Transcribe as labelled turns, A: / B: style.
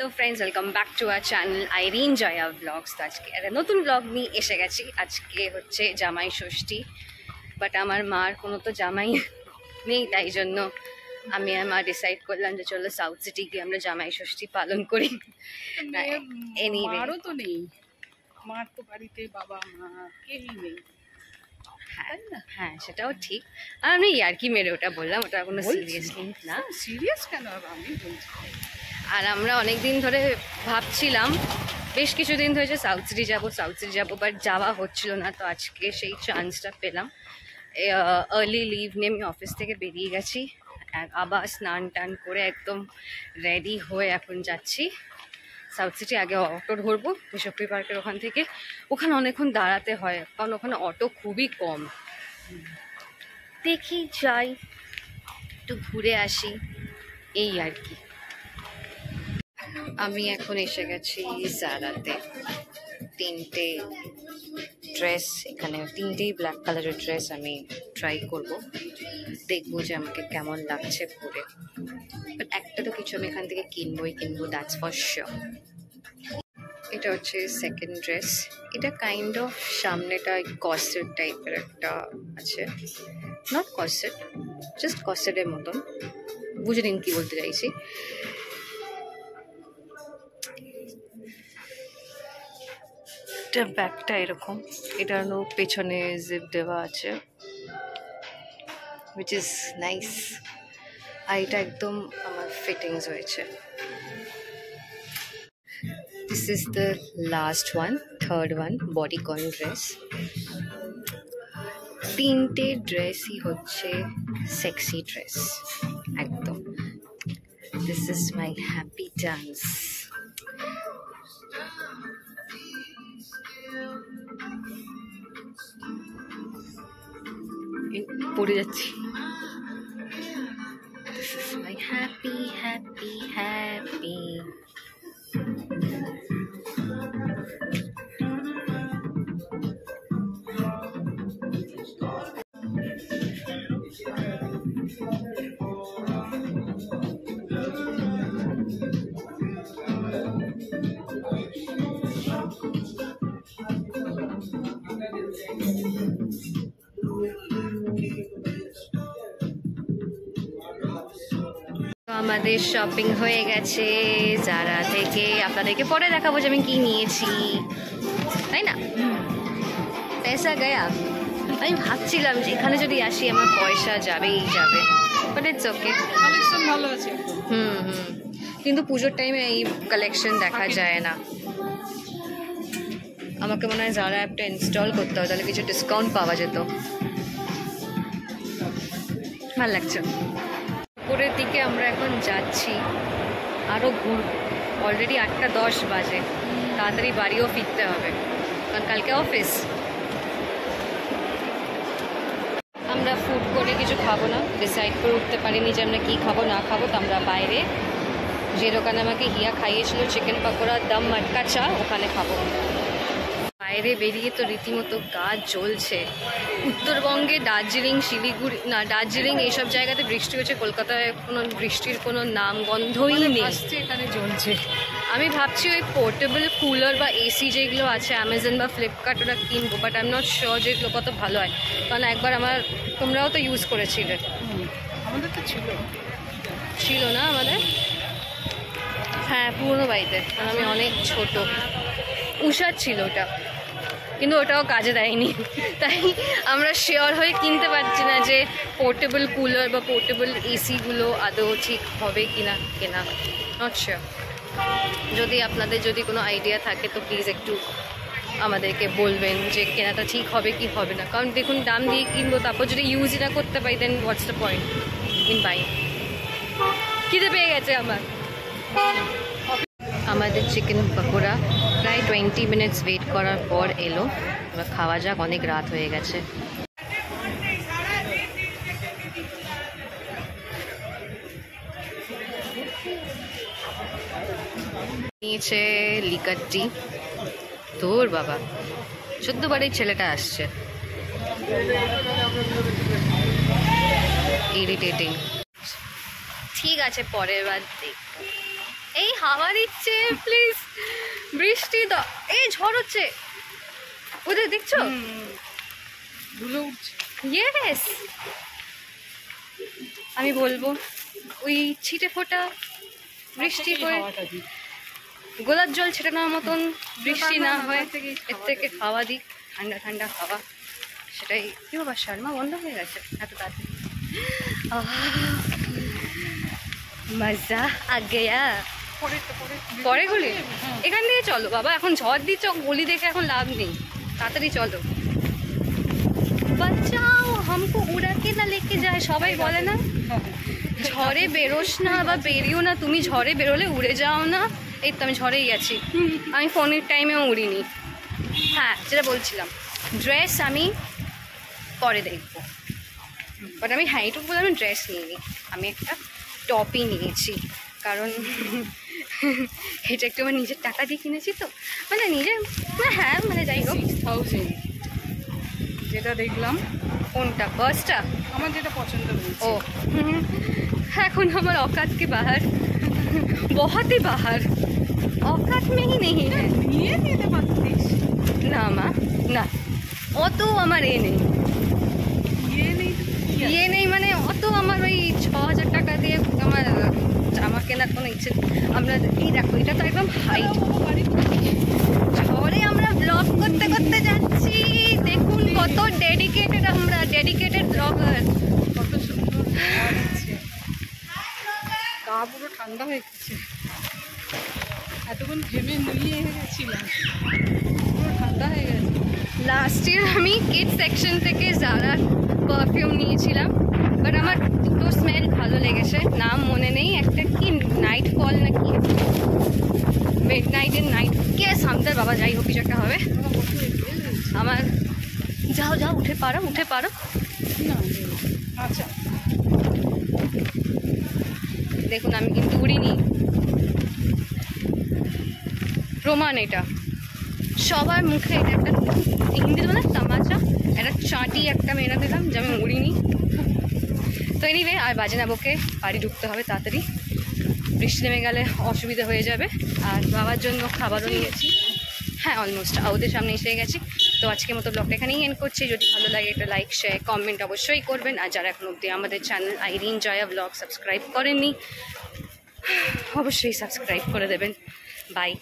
A: तो friends welcome back to our channel Irene Jaya vlogs. तो आज के एक नतून ब्लॉग নিয়ে এসে গেছি। আজকে হচ্ছে জামাই ষষ্ঠী, বাট আমার মার কোনো তো জামাই নেই, তাই জন্য আমি আর মা ডিসাইড করলাম যে চলো সাউথ সিটি গিয়ে আমরা জামাই ষষ্ঠী পালন করি। এনিওয়ে
B: মারও তো নেই, মার তো বাড়িতে বাবা মা কেউই নেই।
A: হ্যাঁ সেটাও ঠিক, আর আমি ইয়ার্কি মেরে ওটা বললাম, ওটা কোনো সিরিয়াসলি না।
B: সিরিয়াস কেন আমি বলছি।
A: আর আমরা অনেক দিন ধরে ভাবছিলাম, বেশ কিছুদিন ধরে সাউথ সিটি যাবো বাট যাওয়া হচ্ছিল না। তো আজকে সেই চান্সটা পেলাম। আর্লি লিভ নিয়ে আমি অফিস থেকে বেরিয়ে গেছি, আবার স্নান টান করে একদম রেডি হয়ে এখন যাচ্ছি সাউথ সিটি। আগে অটো ধরবো বিশপ্রী পার্কের ওখান থেকে, ওখানে অনেকক্ষণ দাঁড়াতে হয় কারণ ওখানে অটো খুবই কম। দেখি যাই, একটু ঘুরে আসি, এই আর কি। আমি এখন এসে গেছি জারাতে। তিনটে ড্রেস, এখানে তিনটেই ব্ল্যাক কালারের ড্রেস আমি ট্রাই করব, দেখবো যে আমাকে কেমন লাগছে পরে। বাট একটা তো কিছু আমি এখান থেকে কিনবই, দ্যাটস ফর শিওর। এটা হচ্ছে সেকেন্ড ড্রেস। এটা কাইন্ড অফ সামনেটা কর্সেট টাইপের একটা আছে, নট কর্সেট, জাস্ট কর্সেটের মতন, বুঝে নিন কি বলতে চাইছি। এটা ব্যাগটা এরকম, এটার পেছনে জিপ দেওয়া আছে, উইচ ইজ নাইস। আর এটা একদম আমার ফিটিংস হয়েছে। This is the last one, third one, bodycon dress. তিনটে ড্রেসই হচ্ছে সেক্সি ড্রেস একদম। This is my happy dance. পড়ে যাচ্ছি। This is my happy, happy, happy. আমাদের শপিং হয়ে গেছে জারা থেকে। আপনাদেরকে পরে দেখাবো যে আমি কি নিয়েছি, তাই না? পয়সা গয়া। আমি ভাবছিলাম যে এখানে যদি আসি আমার পয়সা যাবেই যাবে, বাট ইটস ওকে,
B: কালেকশন ভালো আছে।
A: কিন্তু পুজোর টাইমে এই কালেকশন দেখা যায় না। আমাকে মনে হয় জারা অ্যাপটা ইনস্টল করতে হবে, তাহলে কিছু ডিসকাউন্ট পাওয়া যেত। ভালো লাগছে। উপরের দিকে আমরা এখন যাচ্ছি, আরও ঘুরবো। অলরেডি 8:10 বাজে, তাড়াতাড়ি বাড়িও ফিরতে হবে কারণ কালকে অফিস। আমরা ফুড করে কিছু খাবো না, ডিসাইড করে উঠতে পারিনি যে আমরা কী খাবো না খাবো। তো আমরা বাইরে যে দোকানে আমাকে হিয়া খাইয়েছিল চিকেন পকোড়া দম মটকা চা, ওখানে খাবো। বাইরে বেরিয়ে তো রীতিমতো গা জ্বলছে। উত্তরবঙ্গে দার্জিলিং, শিলিগুড়ি না দার্জিলিং এইসব জায়গাতে বৃষ্টি হচ্ছে, কলকাতায় কোনো বৃষ্টির কোনো নাম গন্ধই নেই।
B: এখানে জ্বলছে।
A: আমি ভাবছি ওই পোর্টেবল কুলার বা এসি যেগুলো আছে অ্যামাজন বা ফ্লিপকার্ট, ওটা কিনবো, but I am not sure যেগুলো কত ভালো হয়। কারণ একবার তোমরাও তো ইউজ করেছিলে।
B: আমাদের তো ছিল
A: না আমাদের, হ্যাঁ পুরনো বাড়িতে, কারণ আমি অনেক ছোট। উষার ছিল ওটা, কিন্তু ওটাও কাজে দেয়নি। তাই আমরা শিওর হয়ে কিনতে পারছি না যে পোর্টেবল কুলার বা পোর্টেবল এসিগুলো আদৌ ঠিক হবে কিনা কেনা, নট শিওর। যদি আপনাদের কোনো আইডিয়া থাকে তো প্লিজ একটু আমাদেরকে বলবেন যে কেনাটা ঠিক হবে কি হবে না। কারণ দেখুন দাম দিয়ে কিনবো, তারপর যদি ইউজই না করতে পারি then what's the point in by. খিদে পেয়ে গেছে আমার। আমাদের চিকেন পকোড়া প্রায় 20 মিনিটস ওয়েট করার পর এলো। এবার খাওয়া যাক, অনেক রাত হয়ে গেছে। নিয়েছে লিকার টি। তোর বাবা 14 বারের ছেলেটা আসছে, ইরিটেটিং। ঠিক আছে পরের বার দেখব। এই হাওয়া দিচ্ছে প্লিজ, বৃষ্টি এই ঝড় হচ্ছে ওদের, দেখছো?
B: ধুলো উঠছে।
A: ইয়েস, আমি বলবো ওই ছিটে ফোটা বৃষ্টি করে গোলাপ জল ছেটানোর মতন বৃষ্টি না হয়, এর থেকে হাওয়া দিক, ঠান্ডা ঠান্ডা হাওয়া, সেটাই। কি বাবা, শর্মা বন্ধ হয়ে গেছে এত তাড়াতাড়ি? মজা আ গয়া। পরে গলি এখান দিয়ে চলো বাবা, এখন ঝড় দিচ্ছ, গলি দেখে এখন লাভ নেই, তাড়াতাড়ি চলো। বাচ্চাও হামকো উড়া কে না লেকে যায়, সবাই বলে না ঝড়ে বেরোস না বা বেরিও না, তুমি ঝড়ে বেরোলে উড়ে যাও না। এই তো আমি ঝড়েই গেছি, আমি ফোনের টাইমেও উড়িনি। হ্যাঁ, যেটা বলছিলাম, ড্রেস আমি পরে দেখবো, বাট আমি হ্যাঁ এইটুকু বলে আমি ড্রেস নিইনি, আমি একটা টপই নিয়েছি, কারণ এটা একটু আমার নিজের টাকা দিয়ে কিনেছি তো, মানে নিজের, হ্যাঁ মানে যাই হোক।
B: 6000 যেটা দেখলাম।
A: কোনটা? বাসটা?
B: আমার যেটা পছন্দ হয়েছে।
A: ও এখন আমার औकात के बाहर, बहुत ही बाहर, औकात में ही नहीं है।
B: নিয়ে নিতে পারতিস।
A: না মা না, অত আমার এ নেই, ইয়ে নেই মানে অত আমার ওই 6000 টাকা দিয়ে আমার জামা কেনার কোনো ইচ্ছে। আমরা এই দেখো, এটা তো একদম হাইট, ঝড়ে আমরা ব্লগ করতে করতে যাচ্ছি, দেখুন কত ডেডিকেটেড আমরা, ডেডিকেটেড ব্লগার।
B: কত সুন্দর হাওয়া দিচ্ছে, গা পুরো ঠান্ডা হয়ে গেছে। এতক্ষণ ঘেমে নিয়ে গেছিলাম, পুরো ঠান্ডা হয়ে গেছে।
A: লাস্ট ইয়ার আমি কিড সেকশন থেকে জারার পারফিউম নিয়েছিলাম, বাট আমার দুটো স্মেল ভালো লেগেছে, নাম মনে নেই, একটা কি নাইট ফল না কি মিড নাইটের নাইট কে সামদের বাবা, যাই হোক কিছু একটা হবে। আমার যাও যাও, উঠে পারো উঠে পারো।
B: না আচ্ছা,
A: দেখুন আমি কিন্তু উড়িনি, প্রমাণ এটা সবার মুখে, এটা একটা হিন্দি বলে তামাচা, একটা চাঁটি একটা মেরে দিলাম যে আমি উড়িনি। তো এনিওয়ে, আর বাজে না বকে বাড়ি ঢুকতে হবে তাড়াতাড়ি, বৃষ্টি নেমে গেলে অসুবিধা হয়ে যাবে। আর বাবার জন্য খাবারও নিয়েছি, হ্যাঁ অলমোস্ট ওদের সামনে এসে গেছি। তো আজকের মতো ব্লগটা এখানেই এন্ড করছি। যদি ভালো লাগে একটা লাইক শেয়ার কমেন্ট অবশ্যই করবেন, আর যারা এখন অবধি আমাদের channel Irene Jaya blog subscribe করেননি, অবশ্যই সাবস্ক্রাইব করে দেবেন। বাই।